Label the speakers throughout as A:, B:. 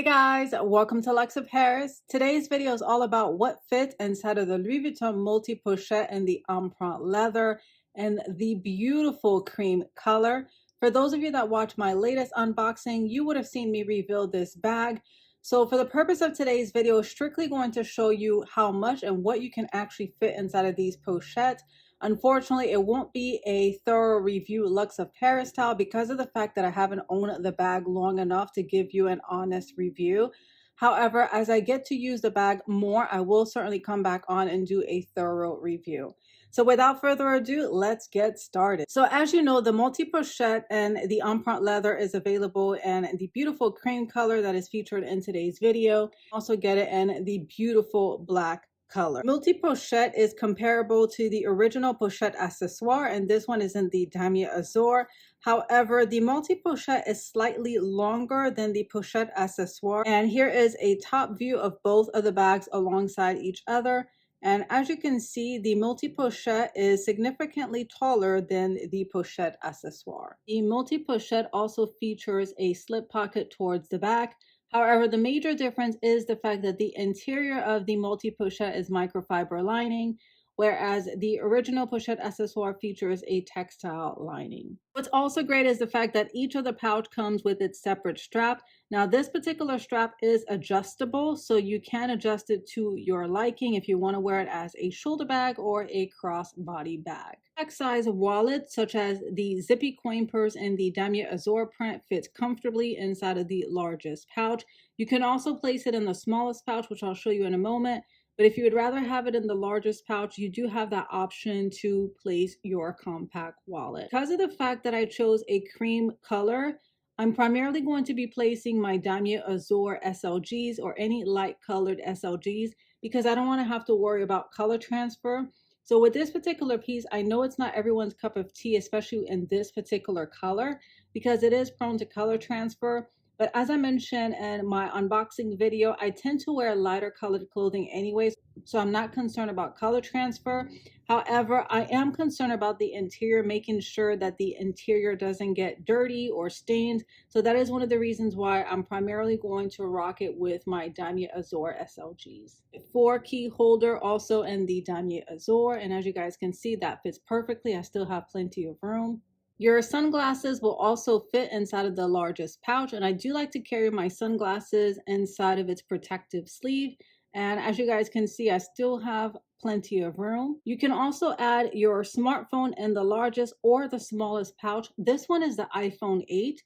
A: Guys, welcome to Lux of Paris. Today's video is all about what fits inside of the Louis Vuitton multi pochette in the Empreinte leather and the beautiful cream color. For those of you that watch my latest unboxing, you would have seen me reveal this bag. So for the purpose of today's video, strictly going to show you how much and what you can actually fit inside of these pochettes. Unfortunately, it won't be a thorough review Lux of Paris style because of the fact that I haven't owned the bag long enough to give you an honest review. However, as I get to use the bag more, I will certainly come back on and do a thorough review. So without further ado, let's get started. So as you know, the multi-pochette and the Empreinte leather is available in the beautiful cream color that is featured in today's video. Also get it in the beautiful black color. Multi-pochette is comparable to the original Pochette Accessoire, and this one is in the Damier Azur. However, the multi-pochette is slightly longer than the Pochette Accessoire, and here is a top view of both of the bags alongside each other. And as you can see, the multi-pochette is significantly taller than the Pochette Accessoire. The multi-pochette also features a slip pocket towards the back. However, the major difference is the fact that the interior of the multi-pochette is microfiber lining, whereas the original Pochette Accessoire features a textile lining. What's also great is the fact that each of the pouch comes with its separate strap. Now, this particular strap is adjustable, so you can adjust it to your liking if you want to wear it as a shoulder bag or a crossbody bag. Size wallets such as the zippy coin purse and the Damier Azur print fits comfortably inside of the largest pouch. You can also place it in the smallest pouch, which I'll show you in a moment. But if you would rather have it in the largest pouch, you do have that option to place your compact wallet. Because of the fact that I chose a cream color, I'm primarily going to be placing my Damier Azur SLGs or any light colored SLGs because I don't want to have to worry about color transfer. So with this particular piece, I know it's not everyone's cup of tea, especially in this particular color, because it is prone to color transfer. But as I mentioned in my unboxing video, I tend to wear lighter colored clothing anyways, so I'm not concerned about color transfer. However, I am concerned about the interior, making sure that the interior doesn't get dirty or stained. So that is one of the reasons why I'm primarily going to rock it with my Damier Azur SLGs. 4-key holder also in the Damier Azur, and as you guys can see, that fits perfectly. I still have plenty of room. Your sunglasses will also fit inside of the largest pouch, and I do like to carry my sunglasses inside of its protective sleeve. And as you guys can see, I still have plenty of room. You can also add your smartphone in the largest or the smallest pouch. This one is the iPhone 8.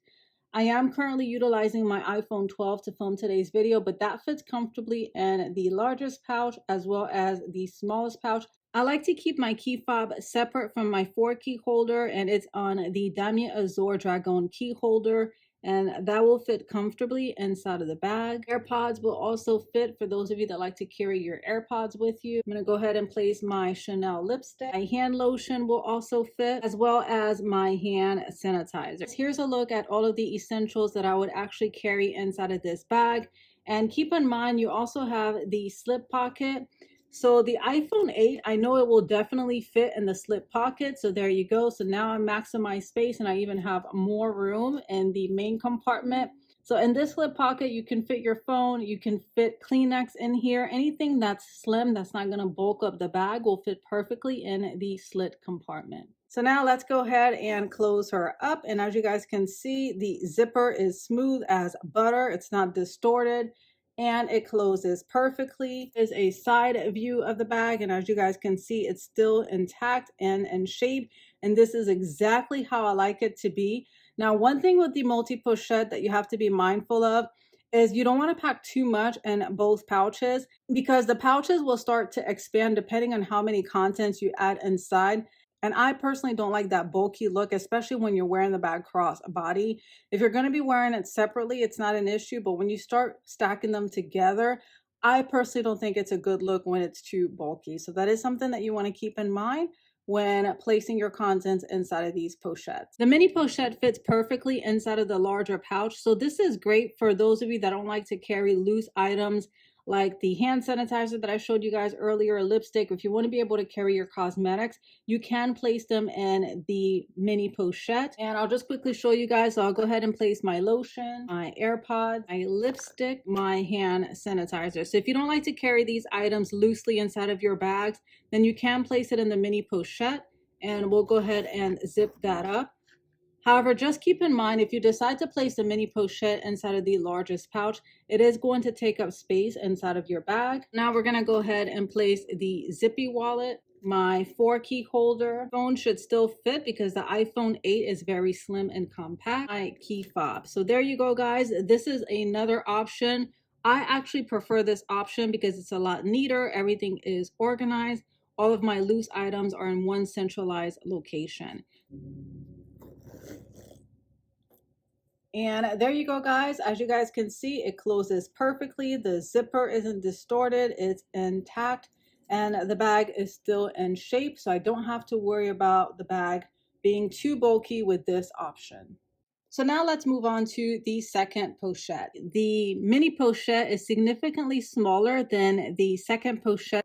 A: I am currently utilizing my iPhone 12 to film today's video, but that fits comfortably in the largest pouch as well as the smallest pouch. I like to keep my key fob separate from my 4-key holder, and it's on the Damier Azur Dragon key holder, and that will fit comfortably inside of the bag. AirPods will also fit for those of you that like to carry your AirPods with you. I'm going to go ahead and place my Chanel lipstick. My hand lotion will also fit, as well as my hand sanitizer. Here's a look at all of the essentials that I would actually carry inside of this bag. And keep in mind, you also have the slip pocket. So the iPhone 8, I know it will definitely fit in the slip pocket. So there you go. So now I maximize space and I even have more room in the main compartment. So in this slip pocket, you can fit your phone, you can fit Kleenex in here. Anything that's slim, that's not going to bulk up the bag, will fit perfectly in the slit compartment. So now let's go ahead and close her up. And as you guys can see, the zipper is smooth as butter. It's not distorted. And it closes perfectly. There's a side view of the bag, and as you guys can see, it's still intact and in shape, and this is exactly how I like it to be. Now, one thing with the multi-pochette that you have to be mindful of is you don't want to pack too much in both pouches because the pouches will start to expand depending on how many contents you add inside. And I personally don't like that bulky look, especially when you're wearing the bag cross body. If you're going to be wearing it separately, it's not an issue. But when you start stacking them together, I personally don't think it's a good look when it's too bulky. So that is something that you want to keep in mind when placing your contents inside of these pochettes. The mini pochette fits perfectly inside of the larger pouch. So this is great for those of you that don't like to carry loose items like the hand sanitizer that I showed you guys earlier, lipstick. If you want to be able to carry your cosmetics, you can place them in the mini pochette. And I'll just quickly show you guys. So I'll go ahead and place my lotion, my AirPods, my lipstick, my hand sanitizer. So if you don't like to carry these items loosely inside of your bags, then you can place it in the mini pochette, and we'll go ahead and zip that up. However, just keep in mind, if you decide to place the mini pochette inside of the largest pouch, it is going to take up space inside of your bag. Now we're going to go ahead and place the zippy wallet, my 4-key holder. Phone should still fit because the iPhone 8 is very slim and compact. My key fob. So there you go, guys. This is another option. I actually prefer this option because it's a lot neater. Everything is organized. All of my loose items are in one centralized location. And there you go, guys. As you guys can see, it closes perfectly. The zipper isn't distorted, it's intact, and the bag is still in shape, so I don't have to worry about the bag being too bulky with this option. So now let's move on to the second pochette. The mini pochette is significantly smaller than the second pochette.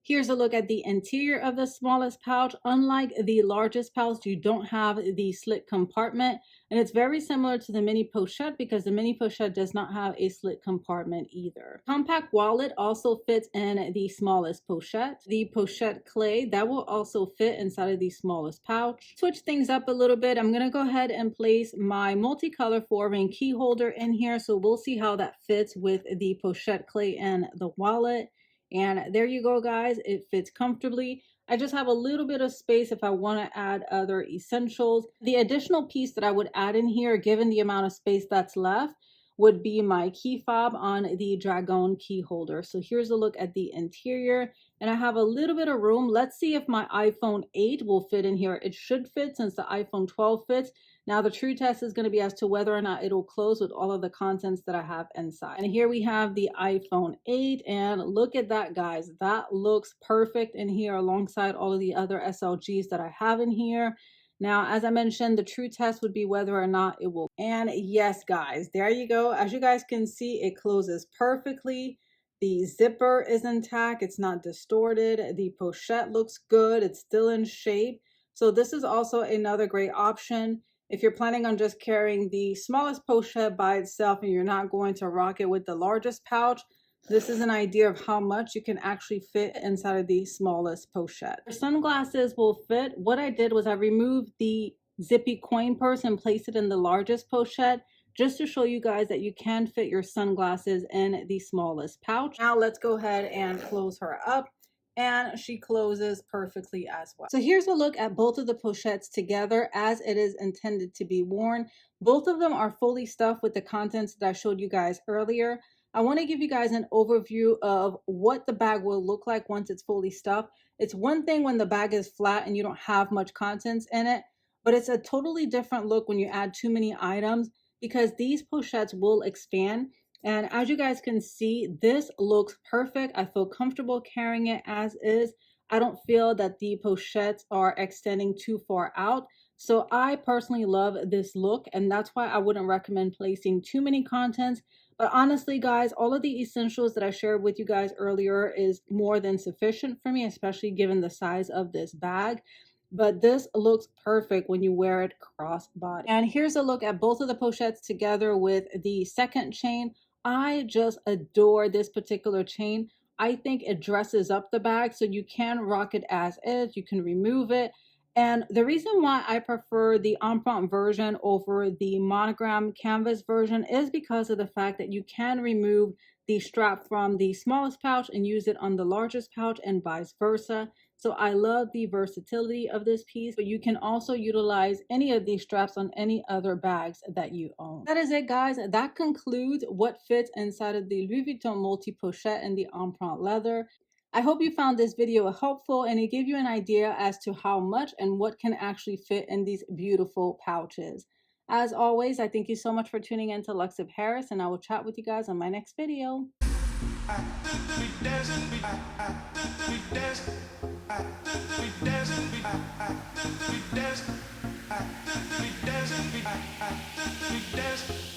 A: Here's a look at the interior of the smallest pouch. Unlike the largest pouch, you don't have the slit compartment, and it's very similar to the mini pochette because the mini pochette does not have a slit compartment either. Compact wallet also fits in the smallest pochette. The pochette clay, that will also fit inside of the smallest pouch. Switch things up a little bit. I'm going to go ahead and place my multicolor 4-ring key holder in here, so we'll see how that fits with the pochette clay and the wallet. And there you go, guys. It fits comfortably. I just have a little bit of space if I want to add other essentials. The additional piece that I would add in here, given the amount of space that's left, would be my key fob on the Dragon key holder. So here's a look at the interior, and I have a little bit of room. Let's see if my iPhone 8 will fit in here. It should fit since the iPhone 12 fits. Now the true test is going to be as to whether or not it'll close with all of the contents that I have inside. And here we have the iPhone 8, and look at that, guys. That looks perfect in here alongside all of the other SLGs that I have in here. Now, as I mentioned, the true test would be whether or not it will. And yes, guys, there you go. As you guys can see, it closes perfectly. The zipper is intact. It's not distorted. The pochette looks good. It's still in shape. So this is also another great option. If you're planning on just carrying the smallest pochette by itself and you're not going to rock it with the largest pouch, this is an idea of how much you can actually fit inside of the smallest pochette. Your sunglasses will fit. What I did was I removed the zippy coin purse and placed it in the largest pochette, just to show you guys that you can fit your sunglasses in the smallest pouch. Now let's go ahead and close her up. And she closes perfectly as well. So here's a look at both of the pochettes together as it is intended to be worn. Both of them are fully stuffed with the contents that I showed you guys earlier. I want to give you guys an overview of what the bag will look like once it's fully stuffed. It's one thing when the bag is flat and you don't have much contents in it, but it's a totally different look when you add too many items because these pochettes will expand. And as you guys can see, this looks perfect. I feel comfortable carrying it as is. I don't feel that the pochettes are extending too far out. So I personally love this look, and that's why I wouldn't recommend placing too many contents. But honestly, guys, all of the essentials that I shared with you guys earlier is more than sufficient for me, especially given the size of this bag. But this looks perfect when you wear it crossbody. And here's a look at both of the pochettes together with the second chain. I just adore this particular chain. I think it dresses up the bag, so you can rock it as is. You can remove it. And the reason why I prefer the Empreinte version over the monogram canvas version is because of the fact that you can remove the strap from the smallest pouch and use it on the largest pouch and vice versa. So I love the versatility of this piece, but you can also utilize any of these straps on any other bags that you own. That is it, guys. That concludes what fits inside of the Louis Vuitton multi pochette in the Empreinte leather. I hope you found this video helpful and it gave you an idea as to how much and what can actually fit in these beautiful pouches. As always, I thank you so much for tuning in to Lux of Paris, and I will chat with you guys on my next video. We dance.